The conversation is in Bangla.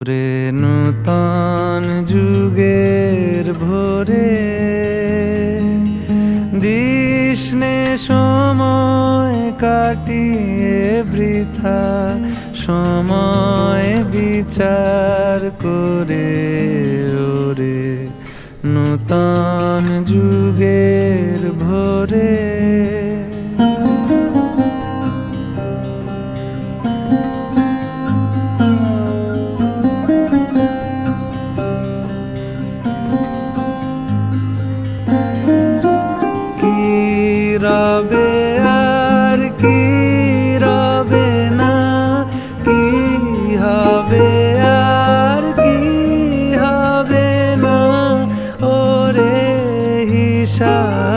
রে নূতন যুগের ভোরে দিশনে সময় কাটিয়ে বৃথা সময় বিচার করে ওরে নূতন যুগের ভোরে রবে আর কি রবে না, কি হবে আর কি হবে না, ওরে হিসাব